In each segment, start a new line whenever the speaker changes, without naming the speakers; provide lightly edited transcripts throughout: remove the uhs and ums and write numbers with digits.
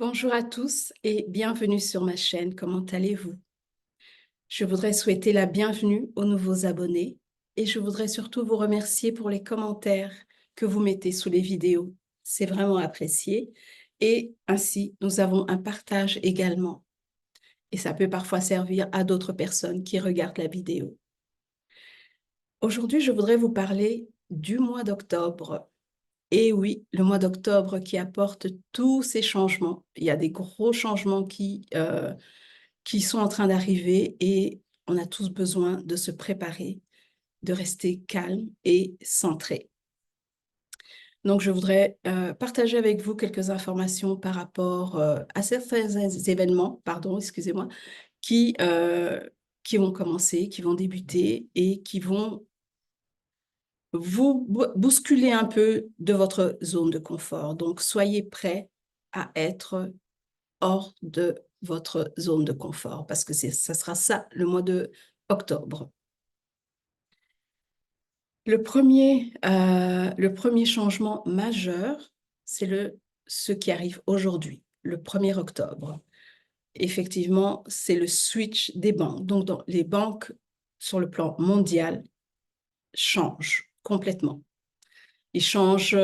Bonjour à tous et bienvenue sur ma chaîne. Comment allez-vous? Je voudrais souhaiter la bienvenue aux nouveaux abonnés et je voudrais surtout vous remercier pour les commentaires que vous mettez sous les vidéos. C'est vraiment apprécié et ainsi nous avons un partage également et ça peut parfois servir à d'autres personnes qui regardent la vidéo. Aujourd'hui, je voudrais vous parler du mois d'octobre. Et oui, le mois d'octobre qui apporte tous ces changements. Il y a des gros changements qui sont en train d'arriver et on a tous besoin de se préparer, de rester calme et centré. Donc, je voudrais partager avec vous quelques informations par rapport à certains événements, pardon, excusez-moi, qui, euh, qui vont commencer, qui vont débuter et qui vont vous bousculer un peu de votre zone de confort. Donc, soyez prêts à être hors de votre zone de confort parce que ça sera ça le mois de octobre. Le premier changement majeur, c'est ce qui arrive aujourd'hui, le 1er octobre. Effectivement, c'est le switch des banques. Donc, les banques, sur le plan mondial, changent complètement. Ils changent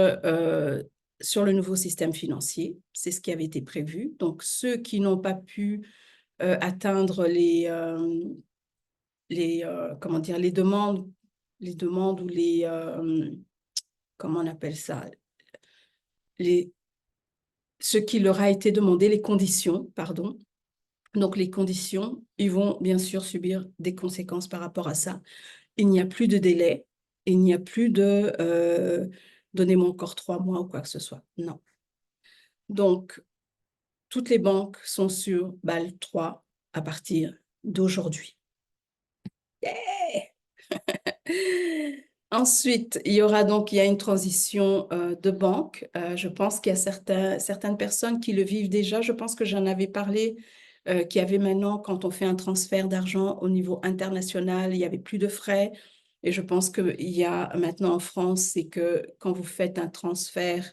sur le nouveau système financier. C'est ce qui avait été prévu. Donc, ceux qui n'ont pas pu atteindre comment dire, les demandes ou comment on appelle ça, les, ce qui leur a été demandé, les conditions, pardon. Donc, les conditions, ils vont bien sûr subir des conséquences par rapport à ça. Il n'y a plus de délai, il n'y a plus de donnez-moi encore 3 mois ou quoi que ce soit. Non. Donc, toutes les banques sont sur BAL 3 à partir d'aujourd'hui. Yeah. Ensuite, il y a une transition de banque. Je pense qu'il y a certaines personnes qui le vivent déjà. Je pense que j'en avais parlé, qu'il y avait maintenant, quand on fait un transfert d'argent au niveau international, il n'y avait plus de frais. Et je pense qu'il y a maintenant en France, c'est que quand vous faites un transfert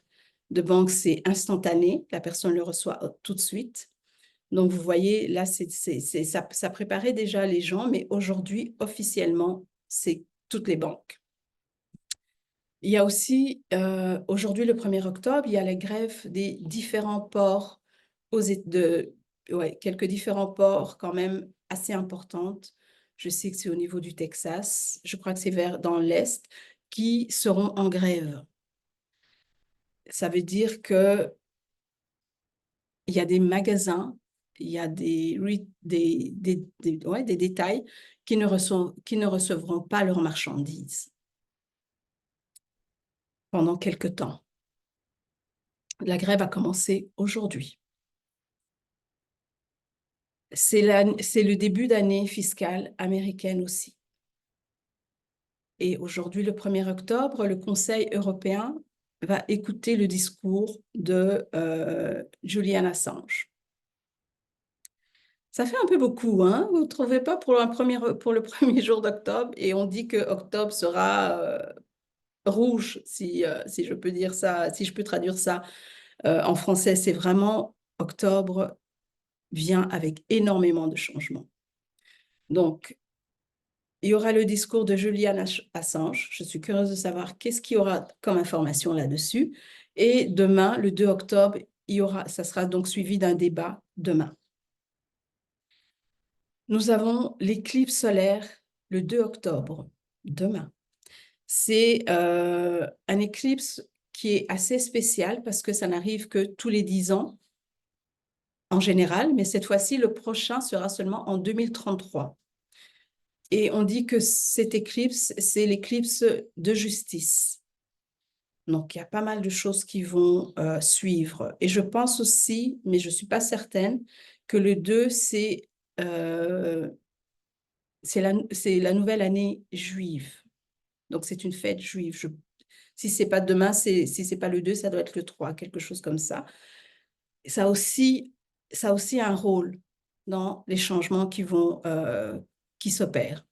de banque, c'est instantané. La personne le reçoit tout de suite. Donc, vous voyez, là, ça préparait déjà les gens, mais aujourd'hui, officiellement, c'est toutes les banques. Il y a aussi, aujourd'hui, le 1er octobre, il y a la grève des différents ports, quelques différents ports quand même assez importantes. Je sais que c'est au niveau du Texas, je crois que c'est dans l'Est, qui seront en grève. Ça veut dire que il y a des magasins, il y a des détails qui ne recevront pas leurs marchandises pendant quelque temps. La grève a commencé aujourd'hui. C'est le début d'année fiscale américaine aussi. Et aujourd'hui, le 1er octobre, le Conseil européen va écouter le discours de Julian Assange. Ça fait un peu beaucoup, hein? Vous ne trouvez pas pour le premier jour d'octobre? Et on dit que octobre sera rouge, si je peux dire ça, si je peux traduire ça en français. C'est vraiment octobre vient avec énormément de changements. Donc, il y aura le discours de Julian Assange. Je suis curieuse de savoir qu'est-ce qu'il y aura comme information là-dessus. Et demain, le 2 octobre, ça sera donc suivi d'un débat demain. Nous avons l'éclipse solaire le 2 octobre, demain. C'est un éclipse qui est assez spécial parce que ça n'arrive que tous les 10 ans en général, mais cette fois-ci, le prochain sera seulement en 2033. Et on dit que cette éclipse, c'est l'éclipse de justice. Donc, il y a pas mal de choses qui vont suivre. Et je pense aussi, mais je ne suis pas certaine, que le 2, c'est la nouvelle année juive. Donc, c'est une fête juive. Si ce n'est pas demain, si ce n'est pas le 2, ça doit être le 3, quelque chose comme ça. Ça a aussi un rôle dans les changements qui s'opèrent.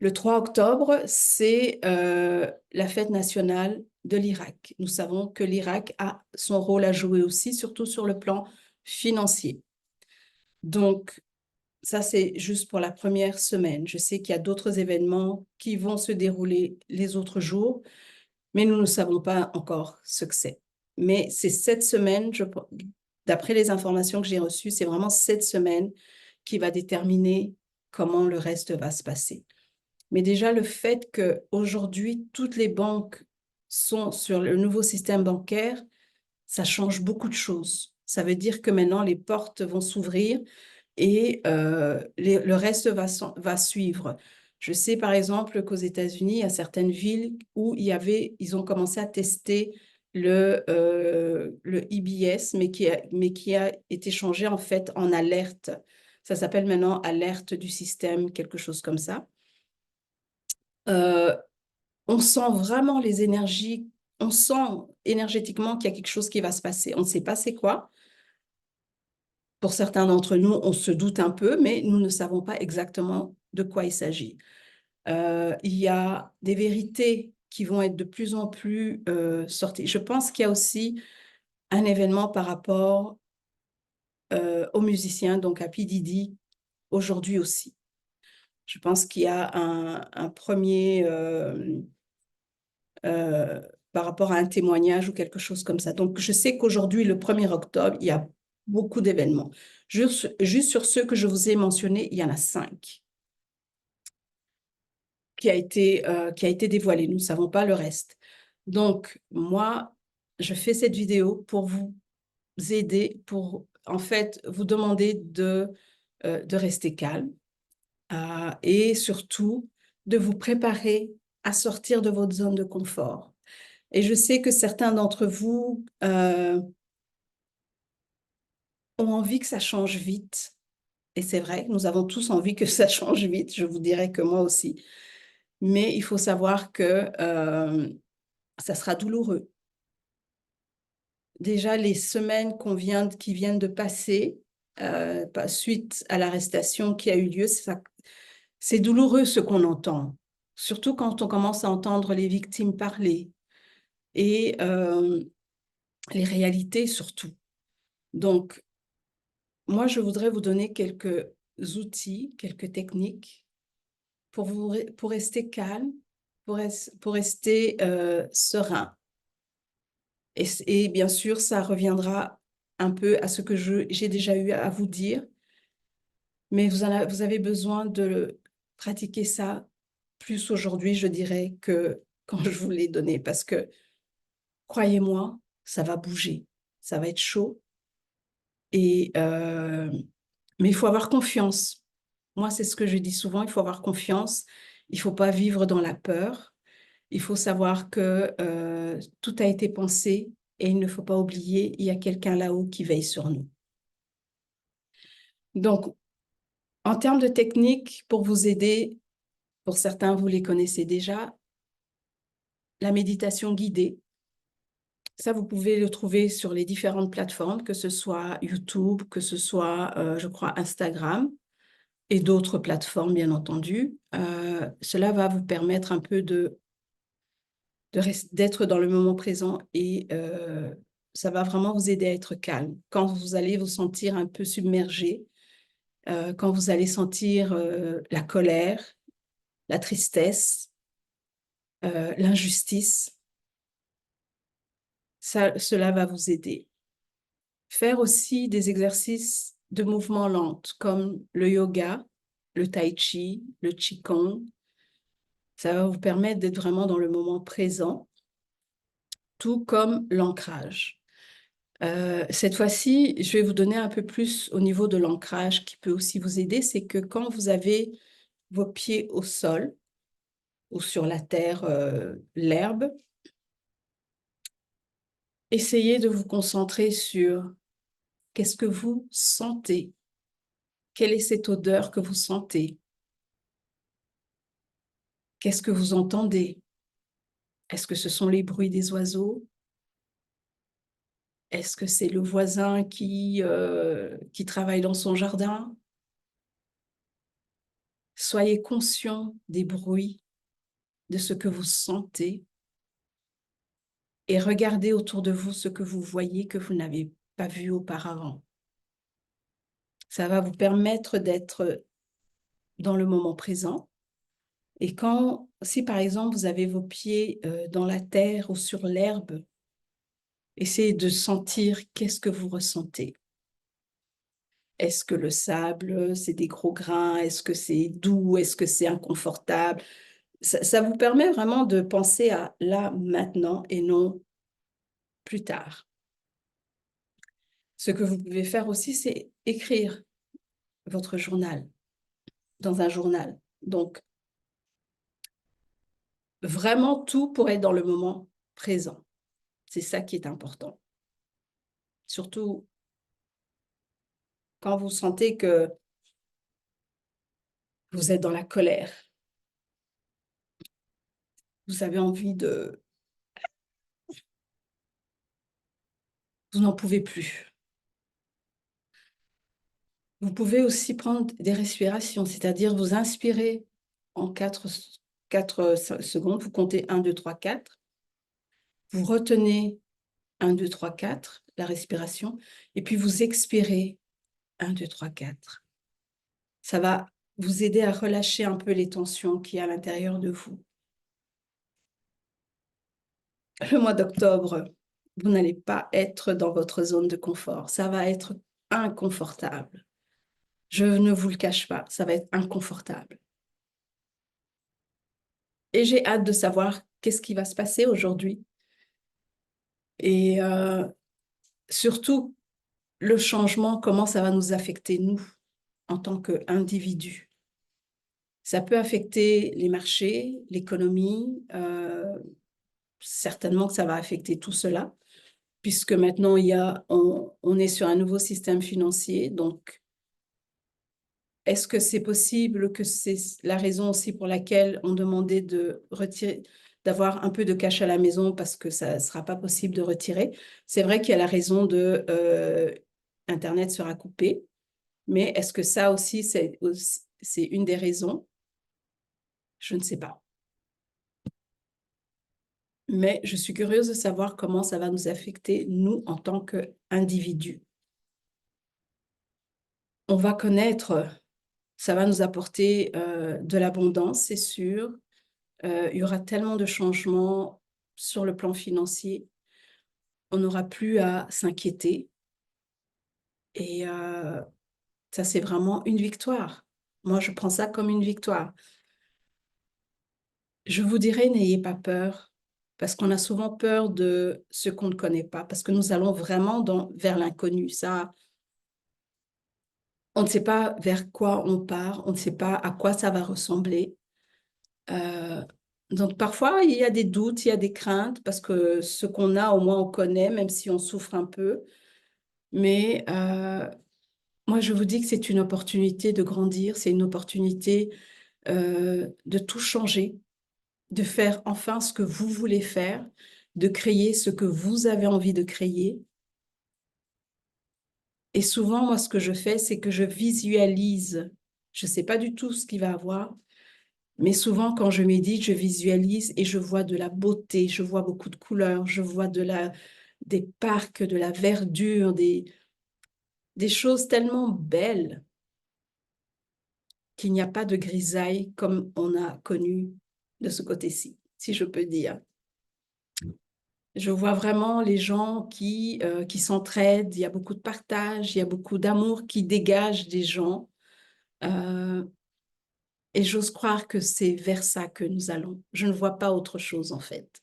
Le 3 octobre, c'est la fête nationale de l'Irak. Nous savons que l'Irak a son rôle à jouer aussi, surtout sur le plan financier. Donc, ça, c'est juste pour la première semaine. Je sais qu'il y a d'autres événements qui vont se dérouler les autres jours, mais nous ne savons pas encore ce que c'est. Mais c'est cette semaine, d'après les informations que j'ai reçues, c'est vraiment cette semaine qui va déterminer comment le reste va se passer. Mais déjà, le fait qu'aujourd'hui, toutes les banques sont sur le nouveau système bancaire, ça change beaucoup de choses. Ça veut dire que maintenant, les portes vont s'ouvrir et le reste va suivre. Je sais par exemple qu'aux États-Unis, il y a certaines villes où ils ont commencé à tester le EBS, mais qui a été changé en fait en alerte. Ça s'appelle maintenant alerte du système, quelque chose comme ça. Euh, on sent vraiment les énergies, on sent énergétiquement qu'il y a quelque chose qui va se passer. On ne sait pas c'est quoi. Pour certains d'entre nous, on se doute un peu, mais nous ne savons pas exactement de quoi il s'agit. Il y a des vérités qui vont être de plus en plus sorties. Je pense qu'il y a aussi un événement par rapport aux musiciens, donc à P. Diddy, aujourd'hui aussi. Je pense qu'il y a un premier euh, par rapport à un témoignage ou quelque chose comme ça. Donc, je sais qu'aujourd'hui, le 1er octobre, il y a beaucoup d'événements. Juste sur ceux que je vous ai mentionnés, il y en a 5 qui a été dévoilé. Nous ne savons pas le reste. Donc, moi, je fais cette vidéo pour vous aider, pour en fait vous demander de rester calme et surtout de vous préparer à sortir de votre zone de confort. Et je sais que certains d'entre vous ont envie que ça change vite. Et c'est vrai, nous avons tous envie que ça change vite. Je vous dirais que moi aussi. Mais il faut savoir que ça sera douloureux. Déjà, les semaines qui viennent de passer, suite à l'arrestation qui a eu lieu, c'est douloureux ce qu'on entend. Surtout quand on commence à entendre les victimes parler et les réalités surtout. Donc, moi, je voudrais vous donner quelques outils, quelques techniques pour rester calme, pour rester serein. Et bien sûr, ça reviendra un peu à ce que j'ai déjà eu à vous dire, mais vous avez besoin de pratiquer ça plus aujourd'hui, je dirais, que quand je vous l'ai donné, parce que, croyez-moi, ça va bouger, ça va être chaud, et, mais il faut avoir confiance. Moi, c'est ce que je dis souvent, il faut avoir confiance, il ne faut pas vivre dans la peur, il faut savoir que tout a été pensé et il ne faut pas oublier, il y a quelqu'un là-haut qui veille sur nous. Donc, en termes de techniques, pour vous aider, pour certains, vous les connaissez déjà, la méditation guidée, ça, vous pouvez le trouver sur les différentes plateformes, que ce soit YouTube, que ce soit, je crois, Instagram et d'autres plateformes, bien entendu. Cela va vous permettre un peu d'être dans le moment présent et ça va vraiment vous aider à être calme. Quand vous allez vous sentir un peu submergé, quand vous allez sentir la colère, la tristesse, l'injustice, cela va vous aider. Faire aussi des exercices de mouvement lent comme le yoga, le tai chi, le qigong. Ça va vous permettre d'être vraiment dans le moment présent, tout comme l'ancrage. Cette fois-ci, je vais vous donner un peu plus au niveau de l'ancrage qui peut aussi vous aider. C'est que quand vous avez vos pieds au sol ou sur la terre, l'herbe, essayez de vous concentrer sur qu'est-ce que vous sentez, quelle est cette odeur que vous sentez, qu'est-ce que vous entendez. Est-ce que ce sont les bruits des oiseaux? Est-ce que c'est le voisin qui travaille dans son jardin? Soyez conscient des bruits, de ce que vous sentez et regardez autour de vous ce que vous voyez que vous n'avez pas vu auparavant. Ça va vous permettre d'être dans le moment présent. Et si par exemple vous avez vos pieds dans la terre ou sur l'herbe, essayez de sentir qu'est-ce que vous ressentez. Est-ce que le sable, c'est des gros grains? Est-ce que c'est doux? Est-ce que c'est inconfortable? Ça vous permet vraiment de penser à là, maintenant et non plus tard. Ce que vous pouvez faire aussi, c'est écrire votre journal dans un journal. Donc, vraiment tout pour être dans le moment présent. C'est ça qui est important. Surtout quand vous sentez que vous êtes dans la colère. Vous avez envie de... Vous n'en pouvez plus. Vous pouvez aussi prendre des respirations, c'est-à-dire vous inspirez en 4 secondes, vous comptez 1, 2, 3, 4. Vous retenez 1, 2, 3, 4, la respiration, et puis vous expirez 1, 2, 3, 4. Ça va vous aider à relâcher un peu les tensions qu'il y a à l'intérieur de vous. Le mois d'octobre, vous n'allez pas être dans votre zone de confort. Ça va être inconfortable. Je ne vous le cache pas, ça va être inconfortable. Et j'ai hâte de savoir qu'est-ce qui va se passer aujourd'hui. Et surtout, le changement, comment ça va nous affecter, nous, en tant qu'individus. Ça peut affecter les marchés, l'économie, certainement que ça va affecter tout cela, puisque maintenant, on est sur un nouveau système financier. Donc, est-ce que c'est possible que c'est la raison aussi pour laquelle on demandait d'avoir un peu de cash à la maison parce que ça ne sera pas possible de retirer? C'est vrai qu'il y a la raison de Internet sera coupé, mais est-ce que ça aussi, c'est une des raisons? Je ne sais pas. Mais je suis curieuse de savoir comment ça va nous affecter, nous, en tant qu'individus. On va connaître, ça va nous apporter de l'abondance, c'est sûr. Il y aura tellement de changements sur le plan financier. On n'aura plus à s'inquiéter. Et ça, c'est vraiment une victoire. Moi, je prends ça comme une victoire. Je vous dirais, n'ayez pas peur, parce qu'on a souvent peur de ce qu'on ne connaît pas, parce que nous allons vraiment vers l'inconnu. Ça, on ne sait pas vers quoi on part, on ne sait pas à quoi ça va ressembler. Euh, donc parfois, il y a des doutes, il y a des craintes, parce que ce qu'on a, au moins on connaît, même si on souffre un peu. Mais moi, je vous dis que c'est une opportunité de grandir, c'est une opportunité de tout changer, de faire enfin ce que vous voulez faire, de créer ce que vous avez envie de créer. Et souvent, moi, ce que je fais, c'est que je visualise. Je ne sais pas du tout ce qu'il va avoir, mais souvent, quand je médite, je visualise et je vois de la beauté, je vois beaucoup de couleurs, je vois des parcs, de la verdure, des choses tellement belles qu'il n'y a pas de grisaille comme on a connu de ce côté-ci, si je peux dire. Je vois vraiment les gens qui s'entraident, il y a beaucoup de partage, il y a beaucoup d'amour qui dégage des gens. Et j'ose croire que c'est vers ça que nous allons. Je ne vois pas autre chose, en fait.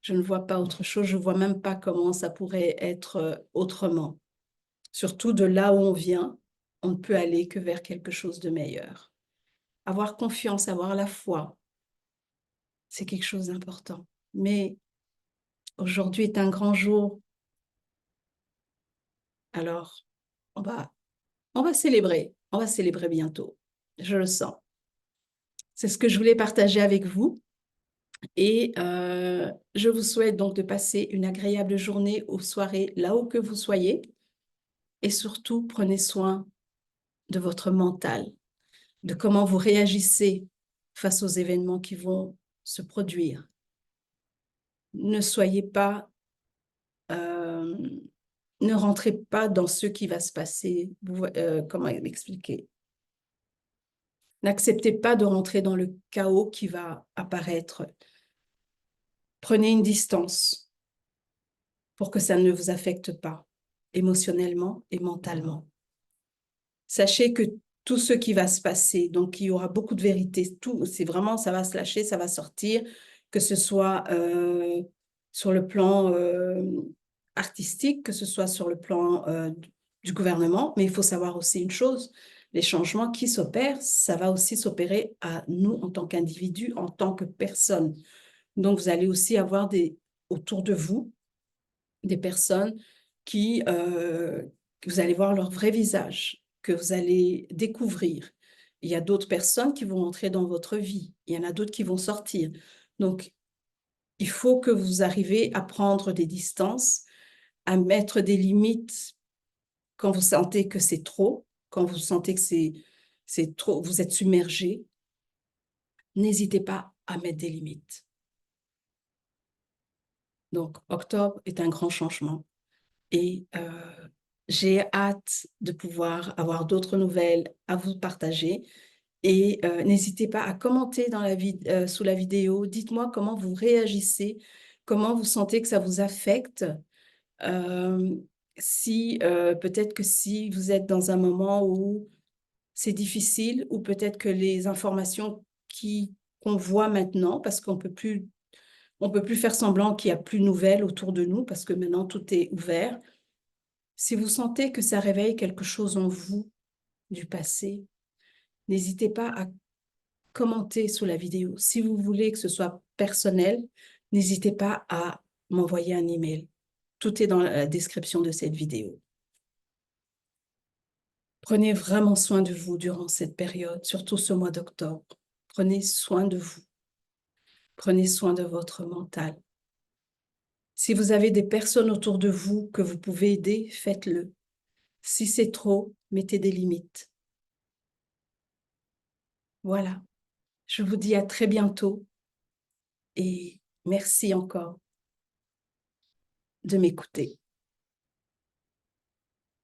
Je ne vois pas autre chose. Je ne vois même pas comment ça pourrait être autrement. Surtout de là où on vient, on ne peut aller que vers quelque chose de meilleur. Avoir confiance, avoir la foi, c'est quelque chose d'important. Mais aujourd'hui est un grand jour. Alors, on va, on va célébrer. On va célébrer bientôt. Je le sens. C'est ce que je voulais partager avec vous. Et je vous souhaite donc de passer une agréable journée ou soirée là où que vous soyez. Et surtout, prenez soin de votre mental. de comment vous réagissez face aux événements qui vont se produire. Ne soyez pas, ne rentrez pas dans ce qui va se passer. Comment m'expliquer? N'acceptez pas de rentrer dans le chaos qui va apparaître. Prenez une distance pour que ça ne vous affecte pas émotionnellement et mentalement. Sachez que tout ce qui va se passer, donc il y aura beaucoup de vérité, tout, c'est vraiment, ça va se lâcher, ça va sortir, que ce soit sur le plan artistique, que ce soit sur le plan du gouvernement, mais il faut savoir aussi une chose, les changements qui s'opèrent, ça va aussi s'opérer à nous en tant qu'individus, en tant que personnes. Donc vous allez aussi avoir autour de vous des personnes qui, que vous allez voir leur vrai visage, que vous allez découvrir. Il y a d'autres personnes qui vont entrer dans votre vie. Il y en a d'autres qui vont sortir. Donc, il faut que vous arriviez à prendre des distances, à mettre des limites quand vous sentez que c'est trop, quand vous sentez que c'est trop, vous êtes submergé. N'hésitez pas à mettre des limites. Donc, octobre est un grand changement. Et j'ai hâte de pouvoir avoir d'autres nouvelles à vous partager. Et n'hésitez pas à commenter sous la vidéo. Dites-moi comment vous réagissez, comment vous sentez que ça vous affecte. Euh, si peut-être que si vous êtes dans un moment où c'est difficile, ou peut-être que les informations qu'on voit maintenant, parce on peut plus faire semblant qu'il n'y a plus de nouvelles autour de nous, parce que maintenant tout est ouvert. Si vous sentez que ça réveille quelque chose en vous du passé, n'hésitez pas à commenter sous la vidéo. Si vous voulez que ce soit personnel, n'hésitez pas à m'envoyer un email. Tout est dans la description de cette vidéo. Prenez vraiment soin de vous durant cette période, surtout ce mois d'octobre. Prenez soin de vous. Prenez soin de votre mental. Si vous avez des personnes autour de vous que vous pouvez aider, faites-le. Si c'est trop, mettez des limites. Voilà. Je vous dis à très bientôt et merci encore de m'écouter.